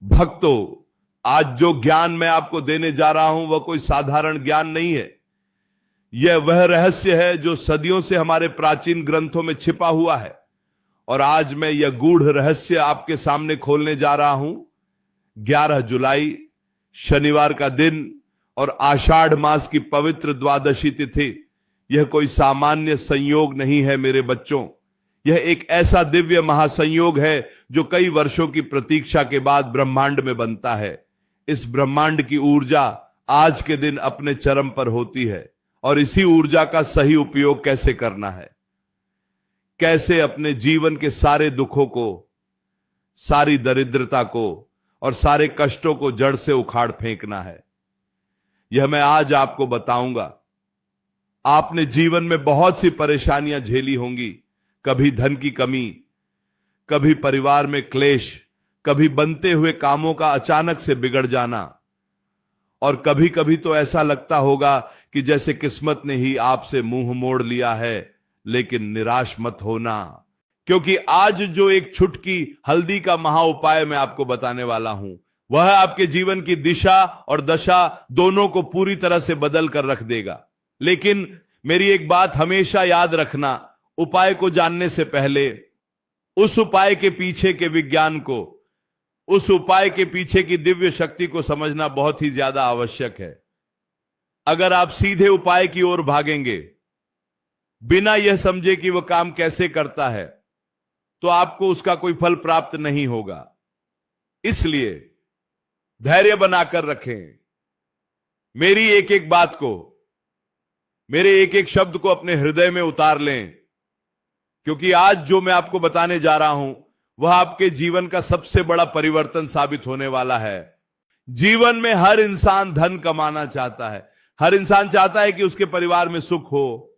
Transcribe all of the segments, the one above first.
भक्तों, आज जो ज्ञान मैं आपको देने जा रहा हूं वह कोई साधारण ज्ञान नहीं है। यह वह रहस्य है जो सदियों से हमारे प्राचीन ग्रंथों में छिपा हुआ है, और आज मैं यह गूढ़ रहस्य आपके सामने खोलने जा रहा हूं। 11 जुलाई शनिवार का दिन और आषाढ़ मास की पवित्र द्वादशी तिथि, यह कोई सामान्य संयोग नहीं है मेरे बच्चों। यह एक ऐसा दिव्य महासंयोग है जो कई वर्षों की प्रतीक्षा के बाद ब्रह्मांड में बनता है। इस ब्रह्मांड की ऊर्जा आज के दिन अपने चरम पर होती है, और इसी ऊर्जा का सही उपयोग कैसे करना है, कैसे अपने जीवन के सारे दुखों को, सारी दरिद्रता को और सारे कष्टों को जड़ से उखाड़ फेंकना है, यह मैं आज आपको बताऊंगा। आपने जीवन में बहुत सी परेशानियां झेली होंगी, कभी धन की कमी, कभी परिवार में क्लेश, कभी बनते हुए कामों का अचानक से बिगड़ जाना, और कभी कभी तो ऐसा लगता होगा कि जैसे किस्मत ने ही आपसे मुंह मोड़ लिया है। लेकिन निराश मत होना, क्योंकि आज जो एक छुटकी हल्दी का महा उपाय मैं आपको बताने वाला हूं, वह आपके जीवन की दिशा और दशा दोनों को पूरी तरह से बदल कर रख देगा। लेकिन मेरी एक बात हमेशा याद रखना, उपाय को जानने से पहले उस उपाय के पीछे के विज्ञान को, उस उपाय के पीछे की दिव्य शक्ति को समझना बहुत ही ज्यादा आवश्यक है। अगर आप सीधे उपाय की ओर भागेंगे बिना यह समझे कि वह काम कैसे करता है, तो आपको उसका कोई फल प्राप्त नहीं होगा। इसलिए धैर्य बनाकर रखें। मेरी एक एक बात को, मेरे एक एक शब्द को अपने हृदय में उतार लें, क्योंकि आज जो मैं आपको बताने जा रहा हूं वह आपके जीवन का सबसे बड़ा परिवर्तन साबित होने वाला है। जीवन में हर इंसान धन कमाना चाहता है, हर इंसान चाहता है कि उसके परिवार में सुख हो,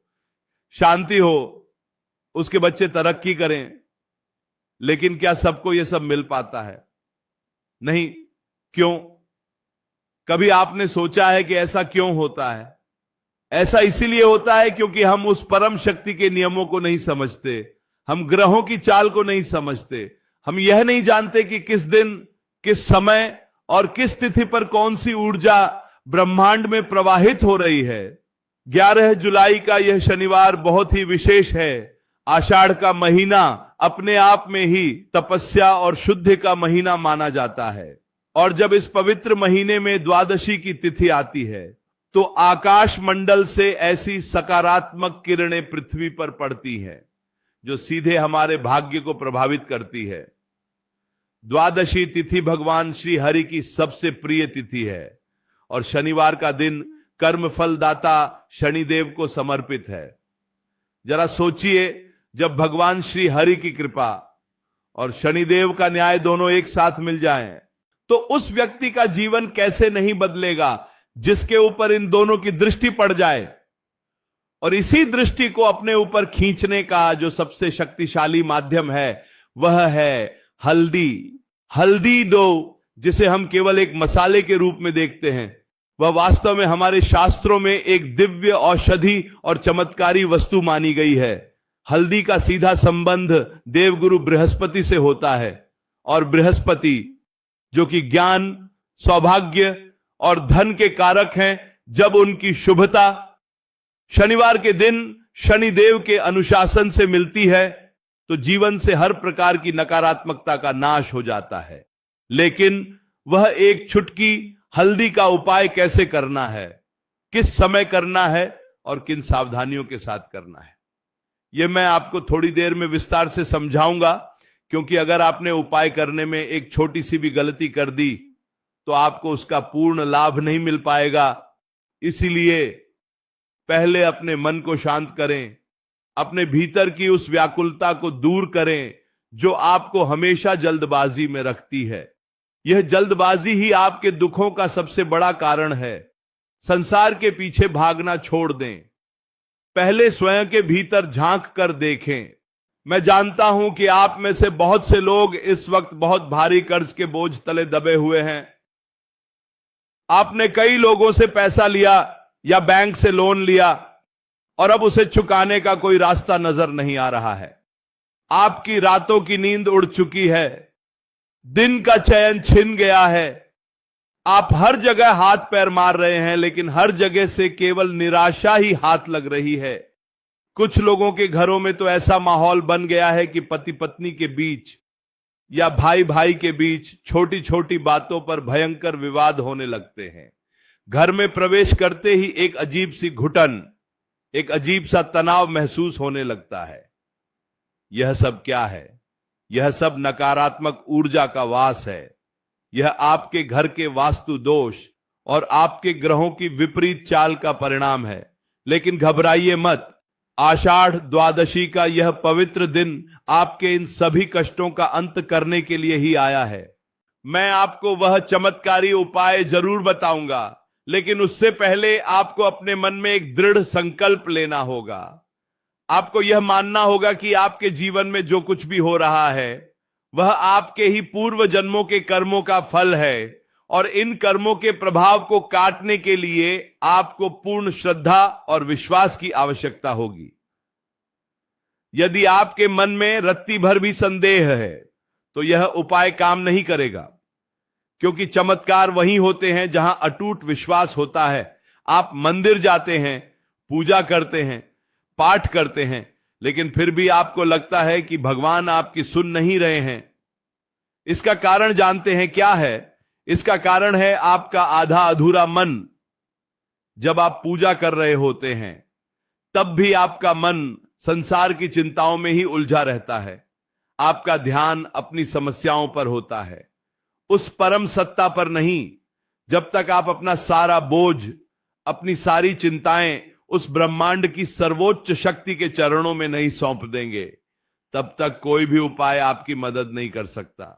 शांति हो, उसके बच्चे तरक्की करें। लेकिन क्या सबको यह सब मिल पाता है? नहीं। क्यों? कभी आपने सोचा है कि ऐसा क्यों होता है? ऐसा इसीलिए होता है क्योंकि हम उस परम शक्ति के नियमों को नहीं समझते, हम ग्रहों की चाल को नहीं समझते, हम यह नहीं जानते कि किस दिन, किस समय और किस तिथि पर कौन सी ऊर्जा ब्रह्मांड में प्रवाहित हो रही है। 11 जुलाई का यह शनिवार बहुत ही विशेष है। आषाढ़ का महीना अपने आप में ही तपस्या और शुद्धि का महीना माना जाता है, और जब इस पवित्र महीने में द्वादशी की तिथि आती है तो आकाश मंडल से ऐसी सकारात्मक किरणें पृथ्वी पर पड़ती हैं जो सीधे हमारे भाग्य को प्रभावित करती है। द्वादशी तिथि भगवान श्री हरि की सबसे प्रिय तिथि है, और शनिवार का दिन कर्म फलदाता शनिदेव को समर्पित है। जरा सोचिए, जब भगवान श्री हरि की कृपा और शनिदेव का न्याय दोनों एक साथ मिल जाएं, तो उस व्यक्ति का जीवन कैसे नहीं बदलेगा जिसके ऊपर इन दोनों की दृष्टि पड़ जाए। और इसी दृष्टि को अपने ऊपर खींचने का जो सबसे शक्तिशाली माध्यम है वह है हल्दी। हल्दी दो, जिसे हम केवल एक मसाले के रूप में देखते हैं, वह वास्तव में हमारे शास्त्रों में एक दिव्य औषधि और चमत्कारी वस्तु मानी गई है। हल्दी का सीधा संबंध देवगुरु बृहस्पति से होता है, और बृहस्पति जो कि ज्ञान, सौभाग्य और धन के कारक हैं, जब उनकी शुभता शनिवार के दिन शनिदेव के अनुशासन से मिलती है तो जीवन से हर प्रकार की नकारात्मकता का नाश हो जाता है। लेकिन वह एक छुटकी हल्दी का उपाय कैसे करना है, किस समय करना है और किन सावधानियों के साथ करना है, यह मैं आपको थोड़ी देर में विस्तार से समझाऊंगा। क्योंकि अगर आपने उपाय करने में एक छोटी सी भी गलती कर दी तो आपको उसका पूर्ण लाभ नहीं मिल पाएगा। इसीलिए पहले अपने मन को शांत करें, अपने भीतर की उस व्याकुलता को दूर करें जो आपको हमेशा जल्दबाजी में रखती है। यह जल्दबाजी ही आपके दुखों का सबसे बड़ा कारण है। संसार के पीछे भागना छोड़ दें, पहले स्वयं के भीतर झांक कर देखें। मैं जानता हूं कि आप में से बहुत से लोग इस वक्त बहुत भारी कर्ज के बोझ तले दबे हुए हैं। आपने कई लोगों से पैसा लिया या बैंक से लोन लिया, और अब उसे चुकाने का कोई रास्ता नजर नहीं आ रहा है। आपकी रातों की नींद उड़ चुकी है। दिन का चयन छिन गया है। आप हर जगह हाथ पैर मार रहे हैं, लेकिन हर जगह से केवल निराशा ही हाथ लग रही है। कुछ लोगों के घरों में तो ऐसा माहौल बन गया है कि पति पत्नी के बीच या भाई भाई के बीच छोटी छोटी बातों पर भयंकर विवाद होने लगते हैं। घर में प्रवेश करते ही एक अजीब सी घुटन, एक अजीब सा तनाव महसूस होने लगता है। यह सब क्या है? यह सब नकारात्मक ऊर्जा का वास है। यह आपके घर के वास्तु दोष और आपके ग्रहों की विपरीत चाल का परिणाम है। लेकिन घबराइए मत, आषाढ़ द्वादशी का यह पवित्र दिन आपके इन सभी कष्टों का अंत करने के लिए ही आया है। मैं आपको वह चमत्कारी उपाय जरूर बताऊंगा, लेकिन उससे पहले आपको अपने मन में एक दृढ़ संकल्प लेना होगा। आपको यह मानना होगा कि आपके जीवन में जो कुछ भी हो रहा है वह आपके ही पूर्व जन्मों के कर्मों का फल है, और इन कर्मों के प्रभाव को काटने के लिए आपको पूर्ण श्रद्धा और विश्वास की आवश्यकता होगी। यदि आपके मन में रत्ती भर भी संदेह है तो यह उपाय काम नहीं करेगा, क्योंकि चमत्कार वहीं होते हैं जहां अटूट विश्वास होता है। आप मंदिर जाते हैं, पूजा करते हैं, पाठ करते हैं, लेकिन फिर भी आपको लगता है कि भगवान आपकी सुन नहीं रहे हैं। इसका कारण जानते हैं क्या है? इसका कारण है आपका आधा अधूरा मन। जब आप पूजा कर रहे होते हैं तब भी आपका मन संसार की चिंताओं में ही उलझा रहता है। आपका ध्यान अपनी समस्याओं पर होता है, उस परम सत्ता पर नहीं। जब तक आप अपना सारा बोझ, अपनी सारी चिंताएं उस ब्रह्मांड की सर्वोच्च शक्ति के चरणों में नहीं सौंप देंगे, तब तक कोई भी उपाय आपकी मदद नहीं कर सकता।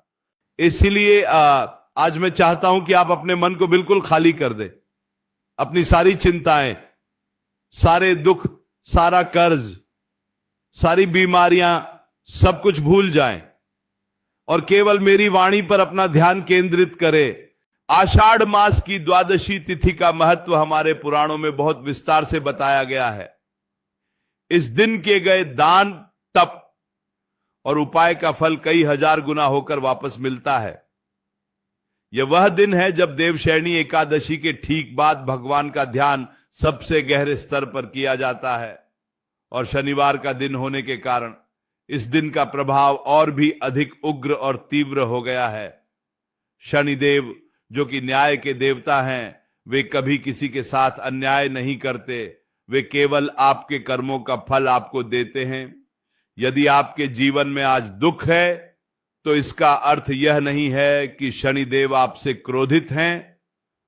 इसलिए आज मैं चाहता हूं कि आप अपने मन को बिल्कुल खाली कर दें। अपनी सारी चिंताएं, सारे दुख, सारा कर्ज, सारी बीमारियां, सब कुछ भूल जाएं और केवल मेरी वाणी पर अपना ध्यान केंद्रित करें। आषाढ़ मास की द्वादशी तिथि का महत्व हमारे पुराणों में बहुत विस्तार से बताया गया है। इस दिन किए गए दान, तप और उपाय का फल कई हजार गुना होकर वापस मिलता है। यह वह दिन है जब देवशयनी एकादशी के ठीक बाद भगवान का ध्यान सबसे गहरे स्तर पर किया जाता है, और शनिवार का दिन होने के कारण इस दिन का प्रभाव और भी अधिक उग्र और तीव्र हो गया है। शनिदेव, जो कि न्याय के देवता हैं, वे कभी किसी के साथ अन्याय नहीं करते। वे केवल आपके कर्मों का फल आपको देते हैं। यदि आपके जीवन में आज दुख है तो इसका अर्थ यह नहीं है कि शनिदेव आपसे क्रोधित हैं,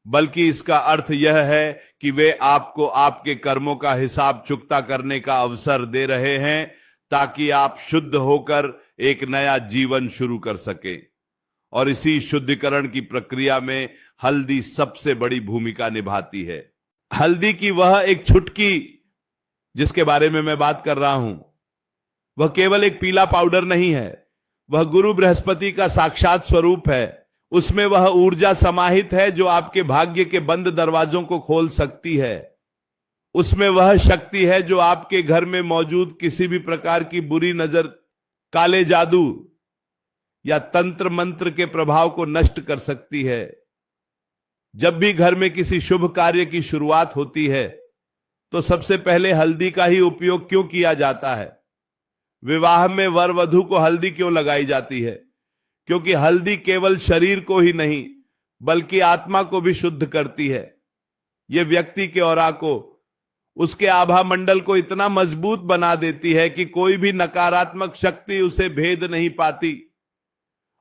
बल्कि इसका अर्थ यह है कि वे आपको आपके कर्मों का हिसाब चुकता करने का अवसर दे रहे हैं, ताकि आप शुद्ध होकर एक नया जीवन शुरू कर सकें। और इसी शुद्धिकरण की प्रक्रिया में हल्दी सबसे बड़ी भूमिका निभाती है। हल्दी की वह एक छुटकी जिसके बारे में मैं बात कर रहा हूं, वह केवल एक पीला पाउडर नहीं है, वह गुरु बृहस्पति का साक्षात स्वरूप है। उसमें वह ऊर्जा समाहित है जो आपके भाग्य के बंद दरवाजों को खोल सकती है। उसमें वह शक्ति है जो आपके घर में मौजूद किसी भी प्रकार की बुरी नजर, काले जादू या तंत्र मंत्र के प्रभाव को नष्ट कर सकती है। जब भी घर में किसी शुभ कार्य की शुरुआत होती है तो सबसे पहले हल्दी का ही उपयोग क्यों किया जाता है? विवाह में वर वधू को हल्दी क्यों लगाई जाती है? क्योंकि हल्दी केवल शरीर को ही नहीं बल्कि आत्मा को भी शुद्ध करती है। यह व्यक्ति के ऑरा को, उसके आभा मंडल को इतना मजबूत बना देती है कि कोई भी नकारात्मक शक्ति उसे भेद नहीं पाती।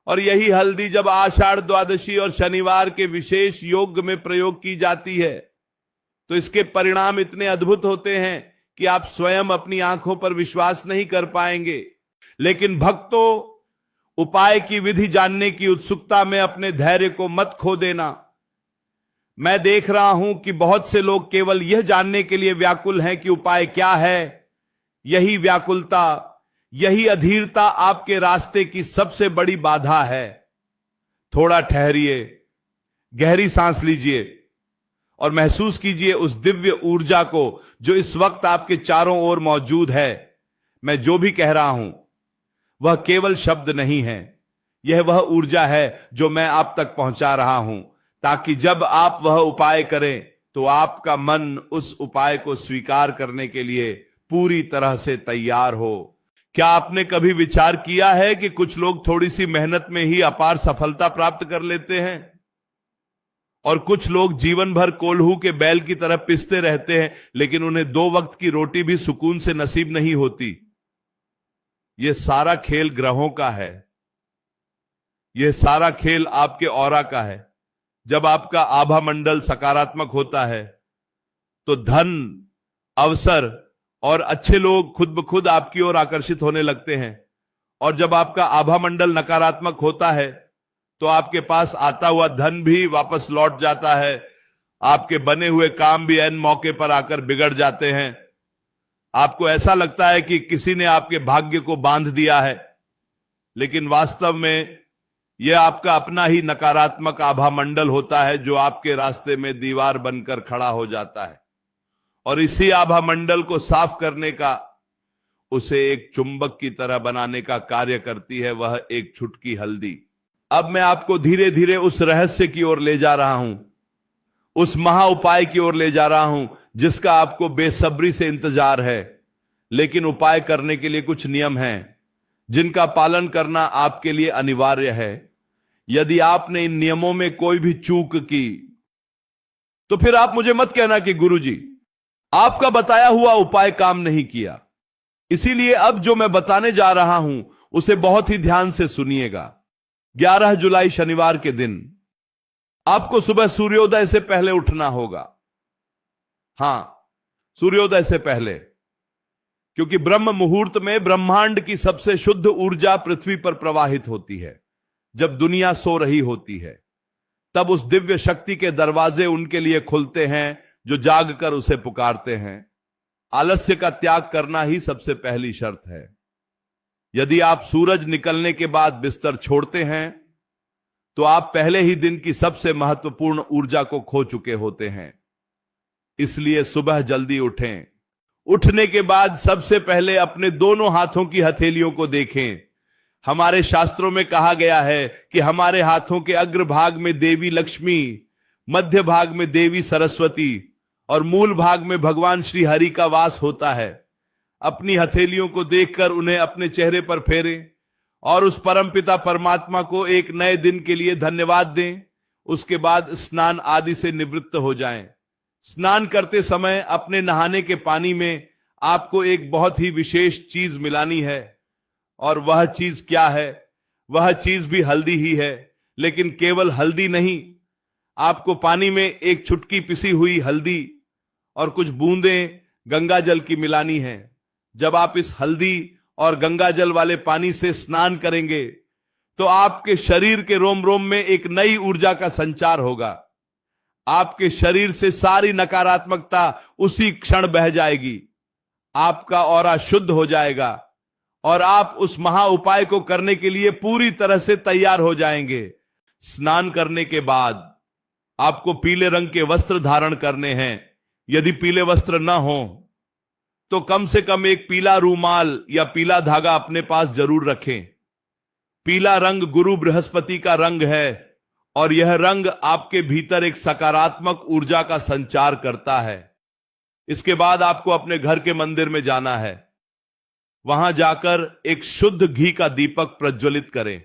और यही हल्दी जब आषाढ़ द्वादशी और शनिवार के विशेष योग में प्रयोग की जाती है तो इसके परिणाम इतने अद्भुत होते हैं कि आप स्वयं अपनी आंखों पर विश्वास नहीं कर पाएंगे। लेकिन भक्तों, उपाय की विधि जानने की उत्सुकता में अपने धैर्य को मत खो देना। मैं देख रहा हूं कि बहुत से लोग केवल यह जानने के लिए व्याकुल हैं कि उपाय क्या है। यही व्याकुलता, यही अधीरता आपके रास्ते की सबसे बड़ी बाधा है। थोड़ा ठहरिए, गहरी सांस लीजिए और महसूस कीजिए उस दिव्य ऊर्जा को जो इस वक्त आपके चारों ओर मौजूद है। मैं जो भी कह रहा हूं वह केवल शब्द नहीं है, यह वह ऊर्जा है जो मैं आप तक पहुंचा रहा हूं, ताकि जब आप वह उपाय करें तो आपका मन उस उपाय को स्वीकार करने के लिए पूरी तरह से तैयार हो। क्या आपने कभी विचार किया है कि कुछ लोग थोड़ी सी मेहनत में ही अपार सफलता प्राप्त कर लेते हैं और कुछ लोग जीवन भर कोल्हू के बैल की तरह पिसते रहते हैं, लेकिन उन्हें 2 वक्त की रोटी भी सुकून से नसीब नहीं होती। यह सारा खेल ग्रहों का है, यह सारा खेल आपके ऑरा का है। जब आपका आभा मंडल सकारात्मक होता है तो धन, अवसर और अच्छे लोग खुद ब खुद आपकी ओर आकर्षित होने लगते हैं, और जब आपका आभा मंडल नकारात्मक होता है तो आपके पास आता हुआ धन भी वापस लौट जाता है। आपके बने हुए काम भी ऐन मौके पर आकर बिगड़ जाते हैं। आपको ऐसा लगता है कि किसी ने आपके भाग्य को बांध दिया है, लेकिन वास्तव में यह आपका अपना ही नकारात्मक आभा मंडल होता है जो आपके रास्ते में दीवार बनकर खड़ा हो जाता है। और इसी आभा मंडल को साफ करने का, उसे एक चुंबक की तरह बनाने का कार्य करती है वह एक छुटकी हल्दी। अब मैं आपको धीरे धीरे उस रहस्य की ओर ले जा रहा हूं, उस महा उपाय की ओर ले जा रहा हूं जिसका आपको बेसब्री से इंतजार है। लेकिन उपाय करने के लिए कुछ नियम हैं जिनका पालन करना आपके लिए अनिवार्य है। यदि आपने इन नियमों में कोई भी चूक की तो फिर आप मुझे मत कहना कि गुरुजी आपका बताया हुआ उपाय काम नहीं किया। इसीलिए अब जो मैं बताने जा रहा हूं उसे बहुत ही ध्यान से सुनिएगा। 11 जुलाई शनिवार के दिन आपको सुबह सूर्योदय से पहले उठना होगा। हां, सूर्योदय से पहले, क्योंकि ब्रह्म मुहूर्त में ब्रह्मांड की सबसे शुद्ध ऊर्जा पृथ्वी पर प्रवाहित होती है। जब दुनिया सो रही होती है तब उस दिव्य शक्ति के दरवाजे उनके लिए खुलते हैं जो जागकर उसे पुकारते हैं। आलस्य का त्याग करना ही सबसे पहली शर्त है। यदि आप सूरज निकलने के बाद बिस्तर छोड़ते हैं तो आप पहले ही दिन की सबसे महत्वपूर्ण ऊर्जा को खो चुके होते हैं। इसलिए सुबह जल्दी उठें। उठने के बाद सबसे पहले अपने दोनों हाथों की हथेलियों को देखें। हमारे शास्त्रों में कहा गया है कि हमारे हाथों के अग्रभाग में देवी लक्ष्मी, मध्य भाग में देवी सरस्वती और मूल भाग में भगवान श्री हरि का वास होता है। अपनी हथेलियों को देखकर उन्हें अपने चेहरे पर फेरें और उस परमपिता परमात्मा को एक नए दिन के लिए धन्यवाद दें। उसके बाद स्नान आदि से निवृत्त हो जाएं। स्नान करते समय अपने नहाने के पानी में आपको एक बहुत ही विशेष चीज मिलानी है, और वह चीज क्या है? वह चीज भी हल्दी ही है, लेकिन केवल हल्दी नहीं। आपको पानी में एक चुटकी पिसी हुई हल्दी और कुछ बूंदें गंगा जल की मिलानी है। जब आप इस हल्दी और गंगा जल वाले पानी से स्नान करेंगे तो आपके शरीर के रोम रोम में एक नई ऊर्जा का संचार होगा। आपके शरीर से सारी नकारात्मकता उसी क्षण बह जाएगी। आपका ऑरा शुद्ध हो जाएगा और आप उस महा उपाय को करने के लिए पूरी तरह से तैयार हो जाएंगे। स्नान करने के बाद आपको पीले रंग के वस्त्र धारण करने हैं। यदि पीले वस्त्र न हो तो कम से कम एक पीला रूमाल या पीला धागा अपने पास जरूर रखें। पीला रंग गुरु बृहस्पति का रंग है और यह रंग आपके भीतर एक सकारात्मक ऊर्जा का संचार करता है। इसके बाद आपको अपने घर के मंदिर में जाना है। वहां जाकर एक शुद्ध घी का दीपक प्रज्वलित करें।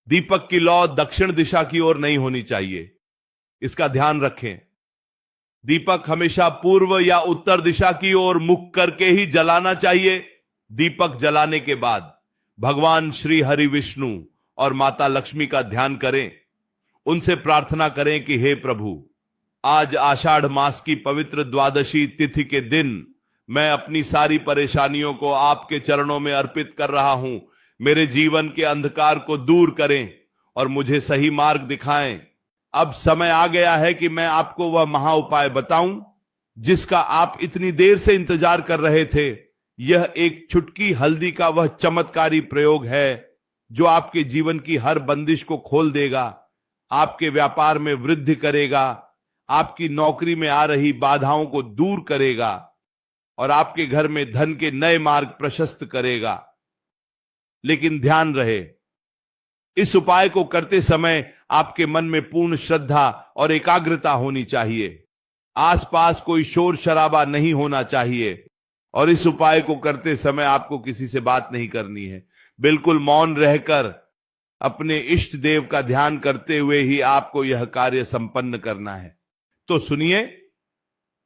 दीपक की लौ दक्षिण दिशा की ओर नहीं होनी चाहिए, इसका ध्यान रखें। दीपक हमेशा पूर्व या उत्तर दिशा की ओर मुख करके ही जलाना चाहिए। दीपक जलाने के बाद भगवान श्री हरि विष्णु और माता लक्ष्मी का ध्यान करें। उनसे प्रार्थना करें कि हे प्रभु, आज आषाढ़ मास की पवित्र द्वादशी तिथि के दिन मैं अपनी सारी परेशानियों को आपके चरणों में अर्पित कर रहा हूं। मेरे जीवन के अंधकार को दूर करें और मुझे सही मार्ग दिखाएं। अब समय आ गया है कि मैं आपको वह महा उपाय बताऊं जिसका आप इतनी देर से इंतजार कर रहे थे। यह एक चुटकी हल्दी का वह चमत्कारी प्रयोग है जो आपके जीवन की हर बंदिश को खोल देगा, आपके व्यापार में वृद्धि करेगा, आपकी नौकरी में आ रही बाधाओं को दूर करेगा और आपके घर में धन के नए मार्ग प्रशस्त करेगा। लेकिन ध्यान रहे, इस उपाय को करते समय आपके मन में पूर्ण श्रद्धा और एकाग्रता होनी चाहिए। आसपास कोई शोर शराबा नहीं होना चाहिए और इस उपाय को करते समय आपको किसी से बात नहीं करनी है। बिल्कुल मौन रहकर अपने इष्ट देव का ध्यान करते हुए ही आपको यह कार्य संपन्न करना है। तो सुनिए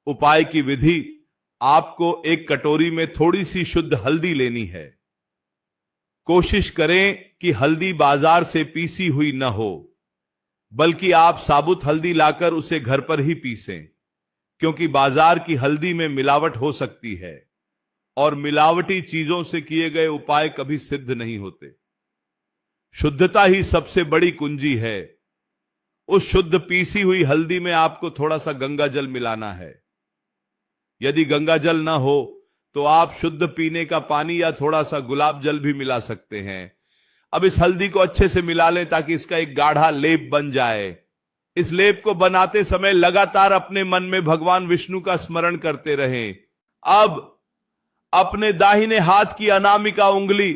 उपाय की विधि। आपको एक कटोरी में थोड़ी सी शुद्ध हल्दी लेनी है। कोशिश करें कि हल्दी बाजार से पीसी हुई न हो, बल्कि आप साबुत हल्दी लाकर उसे घर पर ही पीसें, क्योंकि बाजार की हल्दी में मिलावट हो सकती है और मिलावटी चीजों से किए गए उपाय कभी सिद्ध नहीं होते। शुद्धता ही सबसे बड़ी कुंजी है। उस शुद्ध पीसी हुई हल्दी में आपको थोड़ा सा गंगा जल मिलाना है। यदि गंगा जल ना हो तो आप शुद्ध पीने का पानी या थोड़ा सा गुलाब जल भी मिला सकते हैं। अब इस हल्दी को अच्छे से मिला लें ताकि इसका एक गाढ़ा लेप बन जाए। इस लेप को बनाते समय लगातार अपने मन में भगवान विष्णु का स्मरण करते रहें। अब अपने दाहिने हाथ की अनामिका उंगली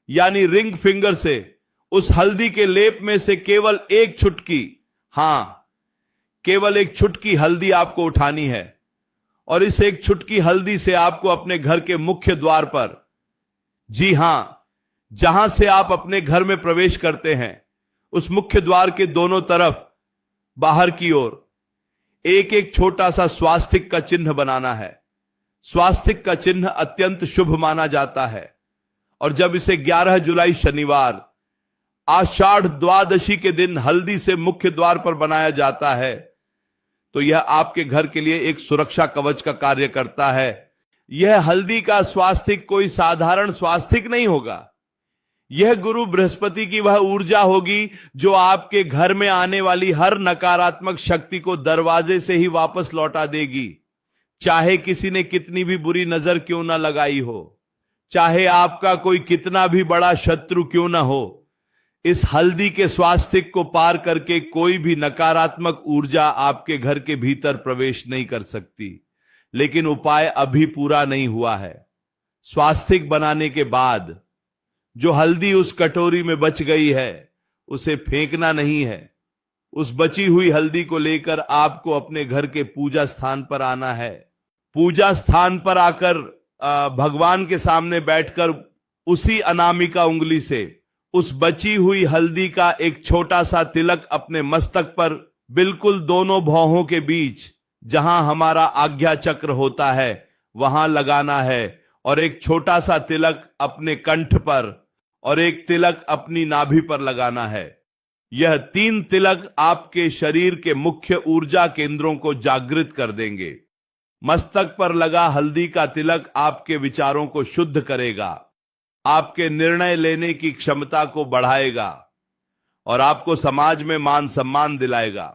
यानी रिंग फिंगर से उस हल्दी के लेप में से केवल एक चुटकी, केवल एक चुटकी हल्दी आपको उठानी है और इस एक चुटकी हल्दी से आपको अपने घर के मुख्य द्वार पर, जी हां, जहां से आप अपने घर में प्रवेश करते हैं, उस मुख्य द्वार के दोनों तरफ बाहर की ओर एक एक छोटा सा स्वास्तिक का चिन्ह बनाना है। स्वास्तिक का चिन्ह अत्यंत शुभ माना जाता है और जब इसे 11 जुलाई शनिवार आषाढ़ द्वादशी के दिन हल्दी से मुख्य द्वार पर बनाया जाता है तो यह आपके घर के लिए एक सुरक्षा कवच का कार्य करता है। यह हल्दी का स्वास्तिक कोई साधारण स्वास्तिक नहीं होगा। यह गुरु बृहस्पति की वह ऊर्जा होगी जो आपके घर में आने वाली हर नकारात्मक शक्ति को दरवाजे से ही वापस लौटा देगी। चाहे किसी ने कितनी भी बुरी नजर क्यों ना लगाई हो, चाहे आपका कोई कितना भी बड़ा शत्रु क्यों ना हो, इस हल्दी के स्वास्तिक को पार करके कोई भी नकारात्मक ऊर्जा आपके घर के भीतर प्रवेश नहीं कर सकती। लेकिन उपाय अभी पूरा नहीं हुआ है। स्वास्तिक बनाने के बाद जो हल्दी उस कटोरी में बच गई है उसे फेंकना नहीं है। उस बची हुई हल्दी को लेकर आपको अपने घर के पूजा स्थान पर आना है। पूजा स्थान पर आकर भगवान के सामने बैठकर उसी अनामिका उंगली से उस बची हुई हल्दी का एक छोटा सा तिलक अपने मस्तक पर बिल्कुल दोनों भौहों के बीच जहां हमारा आज्ञा चक्र होता है वहां लगाना है और एक छोटा सा तिलक अपने कंठ पर और एक तिलक अपनी नाभि पर लगाना है। यह 3 तिलक आपके शरीर के मुख्य ऊर्जा केंद्रों को जागृत कर देंगे। मस्तक पर लगा हल्दी का तिलक आपके विचारों को शुद्ध करेगा, आपके निर्णय लेने की क्षमता को बढ़ाएगा और आपको समाज में मान सम्मान दिलाएगा।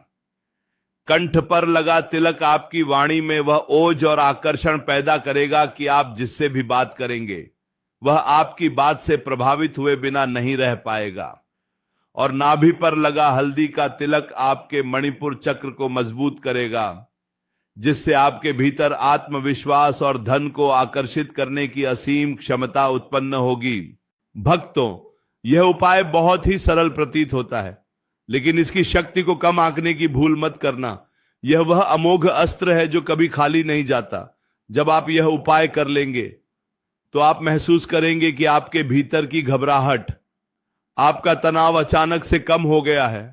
कंठ पर लगा तिलक आपकी वाणी में वह ओज और आकर्षण पैदा करेगा कि आप जिससे भी बात करेंगे वह आपकी बात से प्रभावित हुए बिना नहीं रह पाएगा। और नाभि पर लगा हल्दी का तिलक आपके मणिपुर चक्र को मजबूत करेगा, जिससे आपके भीतर आत्मविश्वास और धन को आकर्षित करने की असीम क्षमता उत्पन्न होगी। भक्तों, यह उपाय बहुत ही सरल प्रतीत होता है, लेकिन इसकी शक्ति को कम आंकने की भूल मत करना। यह वह अमोघ अस्त्र है जो कभी खाली नहीं जाता। जब आप यह उपाय कर लेंगे तो आप महसूस करेंगे कि आपके भीतर की घबराहट, आपका तनाव अचानक से कम हो गया है।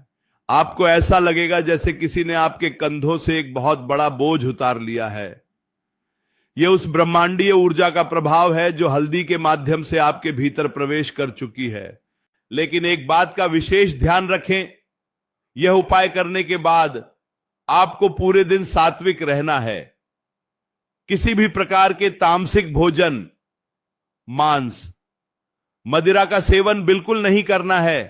आपको ऐसा लगेगा जैसे किसी ने आपके कंधों से एक बहुत बड़ा बोझ उतार लिया है। यह उस ब्रह्मांडीय ऊर्जा का प्रभाव है जो हल्दी के माध्यम से आपके भीतर प्रवेश कर चुकी है। लेकिन एक बात का विशेष ध्यान रखें, यह उपाय करने के बाद आपको पूरे दिन सात्विक रहना है। किसी भी प्रकार के तामसिक भोजन, मांस, मदिरा का सेवन बिल्कुल नहीं करना है।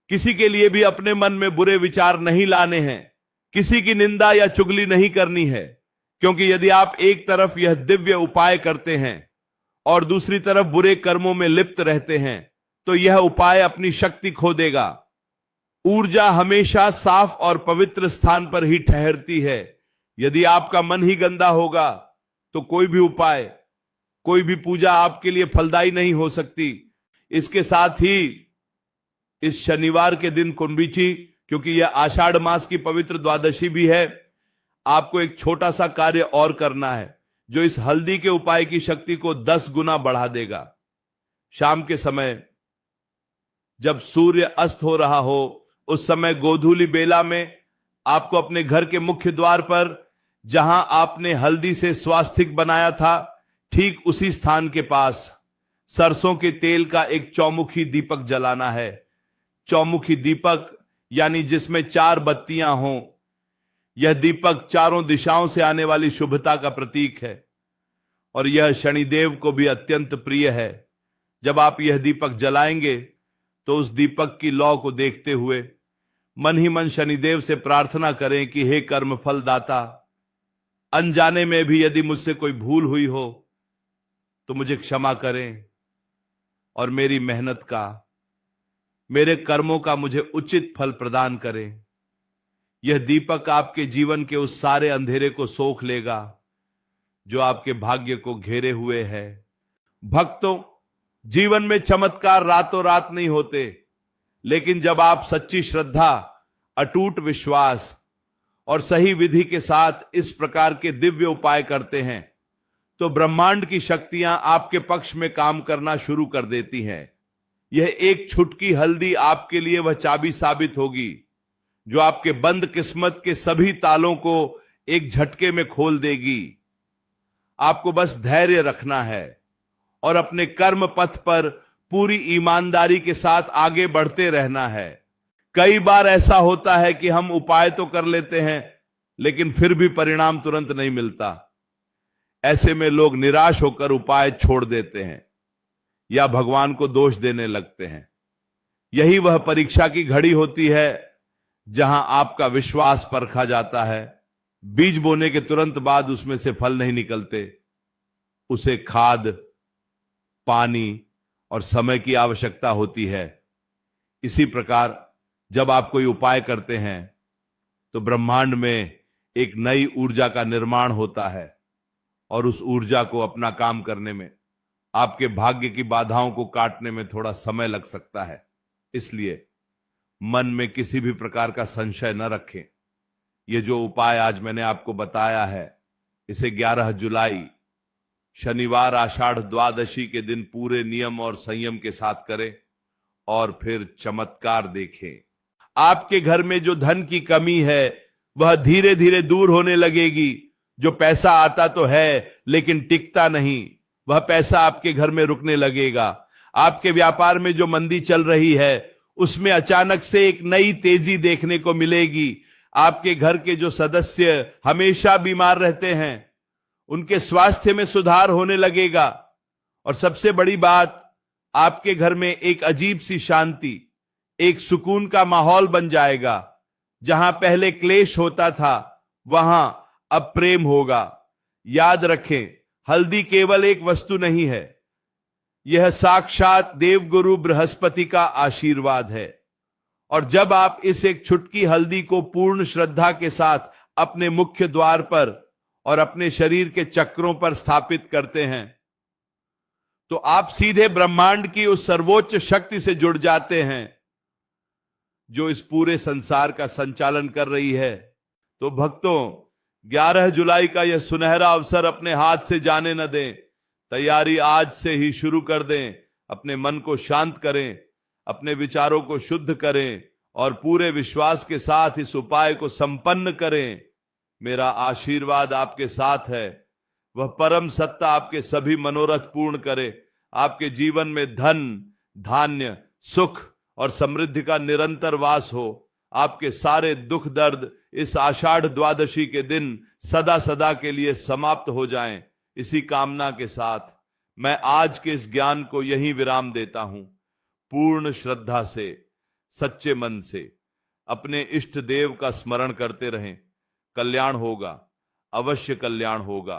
किसी के लिए भी अपने मन में बुरे विचार नहीं लाने हैं। किसी की निंदा या चुगली नहीं करनी है, क्योंकि यदि आप एक तरफ यह दिव्य उपाय करते हैं और दूसरी तरफ बुरे कर्मों में लिप्त रहते हैं तो यह उपाय अपनी शक्ति खो देगा। ऊर्जा हमेशा साफ और पवित्र स्थान पर ही ठहरती है। यदि आपका मन ही गंदा होगा तो कोई भी उपाय, कोई भी पूजा आपके लिए फलदायी नहीं हो सकती। इसके साथ ही इस शनिवार के दिन कुंभिची, क्योंकि यह आषाढ़ मास की पवित्र द्वादशी भी है, आपको एक छोटा सा कार्य और करना है जो इस हल्दी के उपाय की शक्ति को 10 गुना बढ़ा देगा। शाम के समय जब सूर्य अस्त हो रहा हो, उस समय गोधूली बेला में आपको अपने घर के मुख्य द्वार पर, जहां आपने हल्दी से स्वास्तिक बनाया था, ठीक उसी स्थान के पास सरसों के तेल का एक चौमुखी दीपक जलाना है। चौमुखी दीपक यानी जिसमें 4 बत्तियां हों। यह दीपक चारों दिशाओं से आने वाली शुभता का प्रतीक है और यह शनिदेव को भी अत्यंत प्रिय है। जब आप यह दीपक जलाएंगे तो उस दीपक की लौ को देखते हुए मन ही मन शनिदेव से प्रार्थना करें कि हे कर्मफल दाता, अनजाने में भी यदि मुझसे कोई भूल हुई हो तो मुझे क्षमा करें और मेरी मेहनत का, मेरे कर्मों का मुझे उचित फल प्रदान करें। यह दीपक आपके जीवन के उस सारे अंधेरे को सोख लेगा जो आपके भाग्य को घेरे हुए है। भक्तों, जीवन में चमत्कार रातों रात नहीं होते, लेकिन जब आप सच्ची श्रद्धा, अटूट विश्वास और सही विधि के साथ इस प्रकार के दिव्य उपाय करते हैं तो ब्रह्मांड की शक्तियां आपके पक्ष में काम करना शुरू कर देती हैं। यह एक छुटकी हल्दी आपके लिए वह चाबी साबित होगी जो आपके बंद किस्मत के सभी तालों को एक झटके में खोल देगी। आपको बस धैर्य रखना है और अपने कर्म पथ पर पूरी ईमानदारी के साथ आगे बढ़ते रहना है। कई बार ऐसा होता है कि हम उपाय तो कर लेते हैं लेकिन फिर भी परिणाम तुरंत नहीं मिलता। ऐसे में लोग निराश होकर उपाय छोड़ देते हैं या भगवान को दोष देने लगते हैं। यही वह परीक्षा की घड़ी होती है जहां आपका विश्वास परखा जाता है। बीज बोने के तुरंत बाद उसमें से फल नहीं निकलते, उसे खाद, पानी और समय की आवश्यकता होती है। इसी प्रकार जब आप कोई उपाय करते हैं तो ब्रह्मांड में एक नई ऊर्जा का निर्माण होता है और उस ऊर्जा को अपना काम करने में, आपके भाग्य की बाधाओं को काटने में थोड़ा समय लग सकता है। इसलिए मन में किसी भी प्रकार का संशय न रखें। यह जो उपाय आज मैंने आपको बताया है, इसे 11 जुलाई शनिवार आषाढ़ द्वादशी के दिन पूरे नियम और संयम के साथ करें और फिर चमत्कार देखें। आपके घर में जो धन की कमी है वह धीरे धीरे दूर होने लगेगी। जो पैसा आता तो है लेकिन टिकता नहीं, वह पैसा आपके घर में रुकने लगेगा। आपके व्यापार में जो मंदी चल रही है उसमें अचानक से एक नई तेजी देखने को मिलेगी। आपके घर के जो सदस्य हमेशा बीमार रहते हैं उनके स्वास्थ्य में सुधार होने लगेगा और सबसे बड़ी बात, आपके घर में एक अजीब सी शांति, एक सुकून का माहौल बन जाएगा। जहां पहले क्लेश होता था वहां अब प्रेम होगा। याद रखें, हल्दी केवल एक वस्तु नहीं है, यह साक्षात देवगुरु बृहस्पति का आशीर्वाद है। और जब आप इस एक छुटकी हल्दी को पूर्ण श्रद्धा के साथ अपने मुख्य द्वार पर और अपने शरीर के चक्रों पर स्थापित करते हैं तो आप सीधे ब्रह्मांड की उस सर्वोच्च शक्ति से जुड़ जाते हैं जो इस पूरे संसार का संचालन कर रही है। तो भक्तों, 11 जुलाई का यह सुनहरा अवसर अपने हाथ से जाने न दें। तैयारी आज से ही शुरू कर दें। अपने मन को शांत करें, अपने विचारों को शुद्ध करें और पूरे विश्वास के साथ इस उपाय को संपन्न करें। मेरा आशीर्वाद आपके साथ है। वह परम सत्ता आपके सभी मनोरथ पूर्ण करे। आपके जीवन में धन, धान्य, सुख और समृद्धि का निरंतर वास हो। आपके सारे दुख दर्द इस आषाढ़ द्वादशी के दिन सदा सदा के लिए समाप्त हो जाएं। इसी कामना के साथ मैं आज के इस ज्ञान को यहीं विराम देता हूं। पूर्ण श्रद्धा से, सच्चे मन से अपने इष्ट देव का स्मरण करते रहें। कल्याण होगा, अवश्य कल्याण होगा।